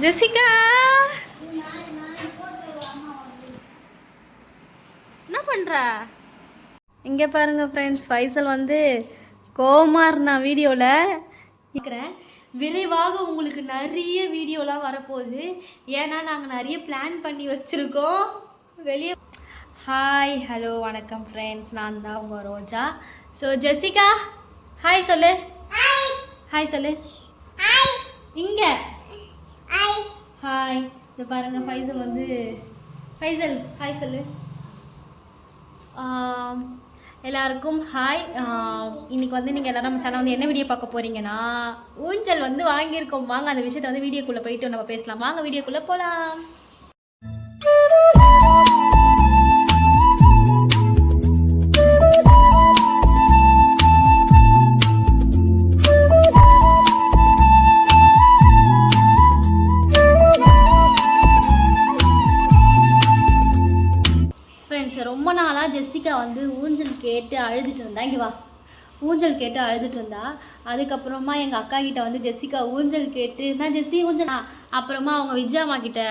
Jessica என்ன பண்ற? இங்கே பாருங்க ஃப்ரெண்ட்ஸ், ஃபைசல் வந்து கோமார் நான் வீடியோவில் இருக்கிறேன். விரைவாக உங்களுக்கு நிறைய வீடியோலாம் வரப்போகுது. ஏன்னா நாங்கள் நிறைய பிளான் பண்ணி வச்சுருக்கோம் வெளியே. ஹாய் ஹலோ வணக்கம் ஃப்ரெண்ட்ஸ், நான் தான் உங்கள் ரோஜா. ஸோ ஜெசிகா ஹாய் சொல்லு. ஹாய் சொல்லு. இங்கே ஹாய். இதை பாருங்கள் ஃபைசல் வந்து ஃபைசல் ஹாய் சொல்லு. எல்லாருக்கும் ஹாய். இன்னைக்கு வந்து நீங்கள் எல்லோரும் நம்ம சேனல் வந்து என்ன வீடியோ பார்க்க போகிறீங்கன்னா, ஊஞ்சல் வந்து வாங்கியிருக்கோம். வாங்க அந்த விஷயத்தை வந்து வீடியோக்குள்ளே போயிட்டு நம்ம பேசலாம். வாங்க வீடியோக்குள்ளே போகலாம். ரொம்ப நாளாக ஜெசிகா வந்து ஊஞ்சல் கேட்டு அழுதுட்டு இருந்தா. இங்கே வா. ஊஞ்சல் கேட்டு அழுதுட்டு இருந்தா. அதுக்கப்புறமா எங்கள் அக்கா கிட்ட வந்து ஜெசிகா ஊஞ்சல் கேட்டு நான் ஜெஸ்ஸி ஊஞ்சல். அப்புறமா அவங்க விஜயாம்மா கிட்ட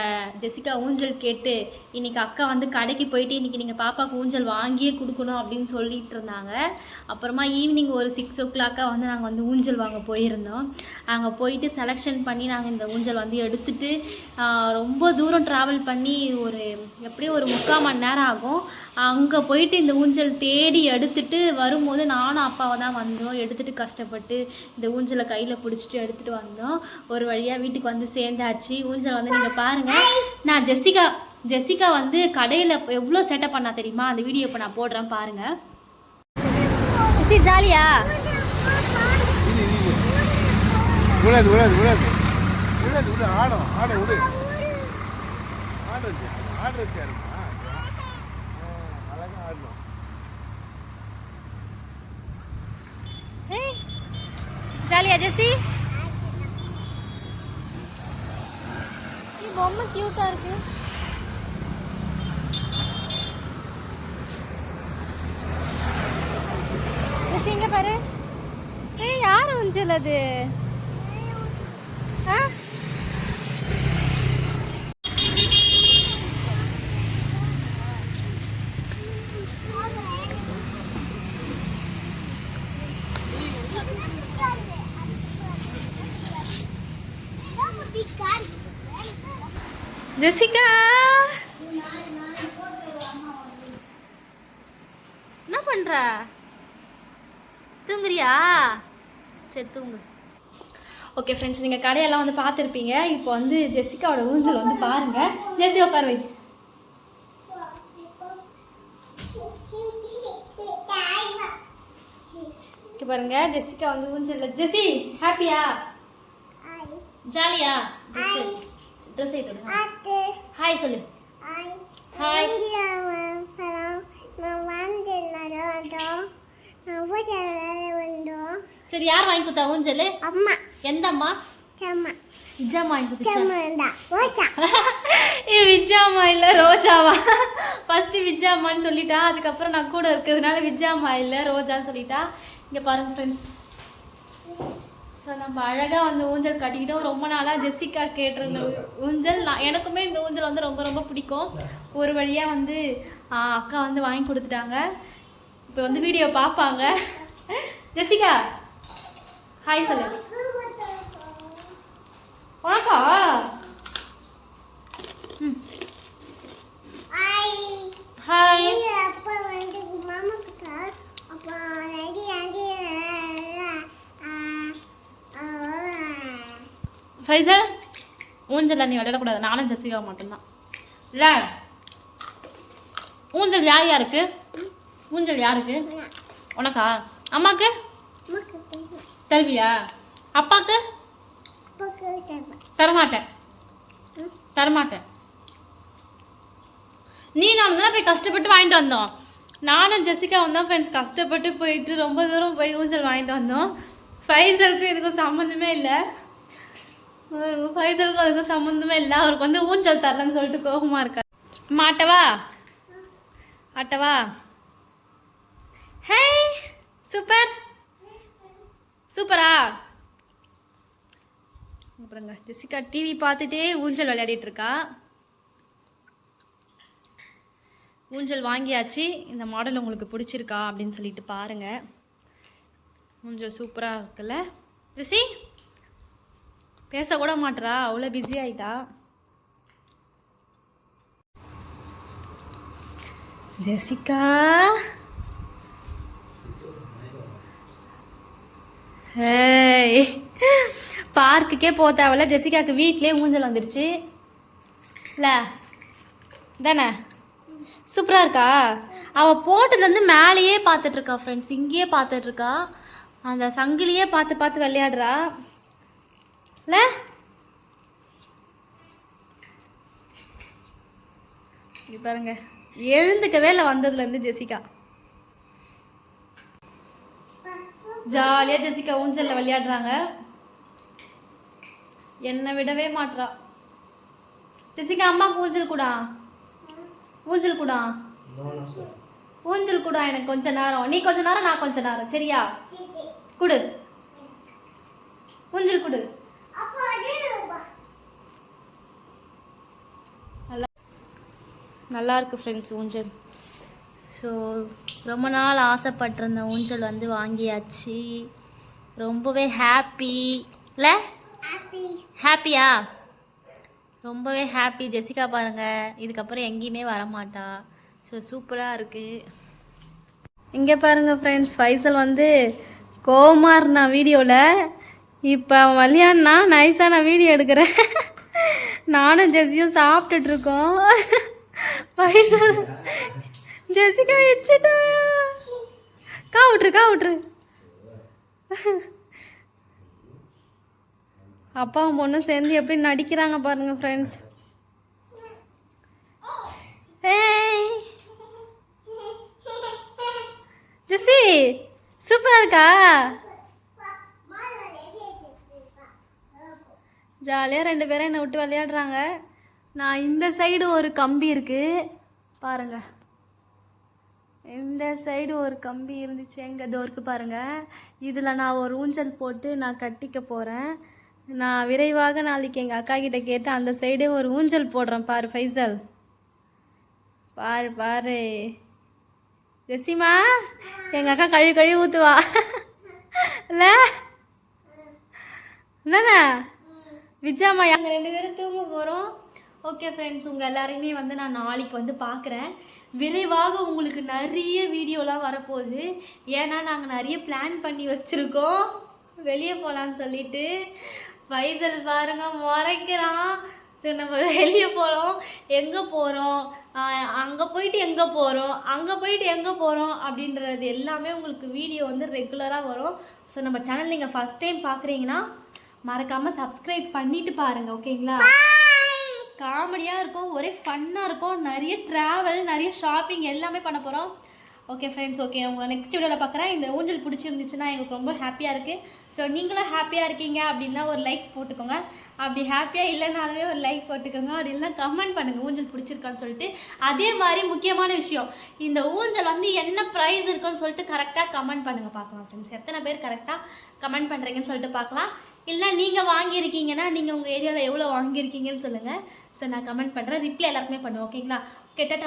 ஜெசிகா ஊஞ்சல் கேட்டு இன்றைக்கி அக்கா வந்து கடைக்கு போயிட்டு இன்றைக்கி நீங்கள் பாப்பாவுக்கு ஊஞ்சல் வாங்கியே கொடுக்கணும் அப்படின்னு சொல்லிட்டு இருந்தாங்க. அப்புறமா ஈவினிங் ஒரு 6 o'clock வந்து நாங்கள் வந்து ஊஞ்சல் வாங்க போயிருந்தோம். அங்கே போயிட்டு செலெக்ஷன் பண்ணி நாங்கள் இந்த ஊஞ்சல் வந்து எடுத்துகிட்டு ரொம்ப தூரம் ட்ராவல் பண்ணி எப்படியும் ஒரு 3/4 மணி நேரம் ஆகும். அங்கே போயிட்டு இந்த ஊஞ்சல் தேடி எடுத்துகிட்டு வரும்போது நானும் அப்பாவை தான் வந்தோம். எடுத்துகிட்டு கஷ்டப்பட்டு இந்த ஊஞ்சலை கையில் பிடிச்சிட்டு எடுத்துகிட்டு வந்தோம். ஒரு வழியாக வீட்டுக்கு வந்து சேர்ந்தாச்சு. ஊஞ்சல் வந்து நீங்கள் பாருங்கள். நான் ஜெசிகா வந்து கடையில் எவ்வளோ செட்டப் பண்ணா தெரியுமா? அந்த வீடியோ இப்போ நான் போடுறேன் பாருங்கள். ஜாலியா ஜாலியா ஜெசி? பொம்மை கியூட்டா இருக்கு. ஜெசி இங்க பாரு. யார் ஊஞ்சல் அது? ஜெசிகா என்ன பண்ற? தூங்குறியா? சரி தூங்கு. ஓகே ஃப்ரெண்ட்ஸ், நீங்கள் கடையெல்லாம் வந்து பார்த்துருப்பீங்க. இப்போ வந்து ஜெசிகாவோட ஊஞ்சல் வந்து பாருங்க. ஜெசி உட்கார் வை. பாருங்க ஜெசிகா வந்து ஊஞ்சல். ஜெசி ஹாப்பியா? ஜாலியா? ட்ரெஸ் எடுத்து ஹாய் சொல்லு. ஹாய். சரி, யார் வாங்கி கொடுத்தா ஊஞ்சல்? அம்மா. எந்த அம்மா? விஜயாம்மா வாங்கி கொடுத்தா. விஜயாம்மா இல்லை ரோஜாவா? ஃபர்ஸ்ட் விஜயாம்மான்னு சொல்லிட்டா. அதுக்கப்புறம் நான் கூட இருக்கிறதுனால விஜயாம்மா இல்லை ரோஜான்னு சொல்லிட்டா. இங்கே பாருங்க ஃப்ரெண்ட்ஸ், ஸோ நம்ம அழகாக வந்து ஊஞ்சல் கட்டிக்கிட்டோம். ரொம்ப நாளாக ஜெசிகா கேட்டிருந்த ஊஞ்சல். எனக்குமே இந்த ஊஞ்சல் வந்து ரொம்ப ரொம்ப பிடிக்கும். ஒரு வழியாக வந்து அக்கா வந்து வாங்கி கொடுத்துட்டாங்க. இப்போ வந்து வீடியோ பார்ப்பாங்க. ஜெசிகா ஹாய் சொல்லு. வணக்கா. ஹாய். ஃபைசல் ஊஞ்சல் நீ விளையாடக்கூடாது. நானும் ஜெசிகா மட்டும்தான் இல்லை. ஊஞ்சல் யார் யாருக்கு? ஊஞ்சல் யாருக்கு? உனக்கா? அம்மாக்கு தருவியா? அப்பாவுக்கு தரமாட்டேன். நீ நான் தான் போய் கஷ்டப்பட்டு வாங்கிட்டு வந்தோம். நானும் ஜெசிகா வந்தோம் ஃப்ரெண்ட்ஸ். கஷ்டப்பட்டு போயிட்டு ரொம்ப தூரம் போய் ஊஞ்சல் வாங்கிட்டு வந்தோம். ஃபைசலுக்கும் இதுக்கும் சம்மந்தமே இல்லை. ஃபைசலுக்கும் அதுக்கும் சம்மந்தமே இல்லை. அவருக்கு வந்து ஊஞ்சல் தரலன்னு சொல்லிட்டு கோபமாக இருக்காரு. மாட்டவா? ஆட்டவா? Hey super. சூப்பரா? அப்புறங்க ஜெசிகா டிவி பார்த்துட்டே ஊஞ்சல் விளையாடிட்டு இருக்கா. ஊஞ்சல் வாங்கியாச்சு. இந்த மாடல் உங்களுக்கு பிடிச்சிருக்கா அப்படின்னு சொல்லிட்டு பாருங்கள். ஊஞ்சல் சூப்பராக இருக்குல்ல. ஜெசி பேசக்கூட மாட்றா, அவ்வளோ பிஸி ஆகிட்டா. ஜெசிகா ஏய், பார்க்குக்கே போக தேவையில்ல, ஜெசிகாவுக்கு வீட்லேயே ஊஞ்சல் வந்துடுச்சு இல்லை தானே? சூப்பராக இருக்கா? அவள் போட்டதுலேருந்து மேலேயே பார்த்துட்ருக்கா ஃப்ரெண்ட்ஸ், இங்கேயே பார்த்துட்ருக்கா. அந்த சங்கிலியே பார்த்து பார்த்து விளையாடுறா இல்லை? இது பாருங்க, எழுந்துக்கவே இல்லை வந்ததுலேருந்து ஜெசிகா. ஜாலியாக ஜெசிகா ஊஞ்சலில் விளையாடுறாங்க. என்னை விடவே மாட்றா. ஜெசிகா அம்மாவுக்கு ஊஞ்சல் கூடா, ஊஞ்சல் கூடா, ஊஞ்சல் கூடா. எனக்கு கொஞ்ச நேரம், நீ கொஞ்ச நேரம், நான் கொஞ்ச நேரம், சரியா? குடு ஊஞ்சல் குடு. நல்லா இருக்கு ஃப்ரெண்ட்ஸ் ஊஞ்சல். ஸோ ரொம்ப நாள் ஆசைப்பட்டிருந்த ஊஞ்சல் வந்து வாங்கியாச்சு. ரொம்பவே ஹாப்பி இல்லை? ஹாப்பியா? ரொம்பவே ஹாப்பி. ஜெசிகா பாருங்கள், இதுக்கப்புறம் எங்கேயுமே வரமாட்டா. ஸோ சூப்பராக இருக்குது. இங்கே பாருங்கள் ஃப்ரெண்ட்ஸ், ஃபைசல் வந்து கோவமாக இருந்தான் வீடியோவில். இப்போ அவன் விளையாடுனா நைஸாக நான் வீடியோ எடுக்கிறேன். நானும் ஜெசியும் சாப்பிட்டுட்ருக்கோம். ஃபைசல் ஜெசிகா வச்சுட்டா. விட்டுரு. அப்பாவும் பொண்ணும் சேர்ந்து எப்படி நடிக்கிறாங்க பாருங்க ஃப்ரெண்ட்ஸ். ஜெசி சூப்பராக இருக்கா? ஜாலியாக ரெண்டு பேரும் என்னை விட்டு விளையாடுறாங்க. நான் இந்த சைடு ஒரு கம்பி இருக்குது பாருங்கள், இந்த சைடு ஒரு கம்பி இருந்துச்சு, எங்கே டோருக்கு பாருங்கள். இதில் நான் ஒரு ஊஞ்சல் போட்டு நான் கட்டிக்க போகிறேன். நான் விரைவாக நாளைக்கு எங்கள் அக்கா கிட்டே கேட்டு அந்த சைடே ஒரு ஊஞ்சல் போடுறேன். பாரு ஃபைசல், பாரு ஜெசிமா, எங்கள் அக்கா கழுவி ஊற்றுவா இல்லை என்னண்ணா? விஜாமா நாங்கள் ரெண்டு பேரும் தூங்க போகிறோம். ஓகே ஃப்ரெண்ட்ஸ், உங்கள் எல்லாரையுமே வந்து நான் நாளைக்கு வந்து பார்க்குறேன். விரைவாக உங்களுக்கு நிறைய வீடியோலாம் வரப்போகுது. ஏன்னா நாங்கள் நிறைய பிளான் பண்ணி வச்சுருக்கோம் வெளியே போகலான்னு சொல்லிட்டு. ஃபைசல் பாருங்க முறைக்கிறான். சரி நம்ம வெளியே போகிறோம், எங்கே போகிறோம், அங்கே போயிட்டு எங்கே போகிறோம், அங்கே போயிட்டு எங்கே போகிறோம் அப்படின்றது எல்லாமே உங்களுக்கு வீடியோ வந்து ரெகுலராக வரும். ஸோ நம்ம சேனல் நீங்கள் ஃபஸ்ட் டைம் பார்க்குறீங்கன்னா மறக்காமல் சப்ஸ்கிரைப் பண்ணிவிட்டு பாருங்கள். ஓகேங்களா? காமெடியாக இருக்கும், ஒரே ஃபன்னாக இருக்கும், நிறைய ட்ராவல், நிறைய ஷாப்பிங் எல்லாமே பண்ண போகிறோம். ஓகே ஃப்ரெண்ட்ஸ், ஓகே உங்களை நெக்ஸ்ட் வீடியோவில் பார்க்குறேன். இந்த ஊஞ்சல் பிடிச்சிருந்துச்சுன்னா எங்களுக்கு ரொம்ப ஹாப்பியாக இருக்குது. ஸோ நீங்களும் ஹாப்பியாக இருக்கீங்க அப்படின்னா ஒரு லைக் போட்டுக்கோங்க. அப்படி ஹாப்பியாக இல்லைனாலுமே ஒரு லைக் போட்டுக்கோங்க. அப்படி இல்லைனா கமெண்ட் பண்ணுங்கள் ஊஞ்சல் பிடிச்சிருக்கான்னு சொல்லிட்டு. அதே மாதிரி முக்கியமான விஷயம், இந்த ஊஞ்சல் வந்து என்ன ப்ரைஸ் இருக்குன்னு சொல்லிட்டு கரெக்டாக கமெண்ட் பண்ணுங்கள் பார்க்கலாம் ஃப்ரெண்ட்ஸ். எத்தனை பேர் கரெக்டாக கமெண்ட் பண்ணுறீங்கன்னு சொல்லிட்டு பார்க்கலாம். இல்லை நீங்கள் வாங்கியிருக்கீங்கன்னா நீங்கள் உங்கள் ஏரியாவில் எவ்வளோ வாங்கியிருக்கீங்கன்னு சொல்லுங்கள். ஸோ நான் கமெண்ட் பண்ணுறேன், ரிப்ளை எல்லாருக்குமே பண்ணுவோம். ஓகேங்களா? கேட்டால்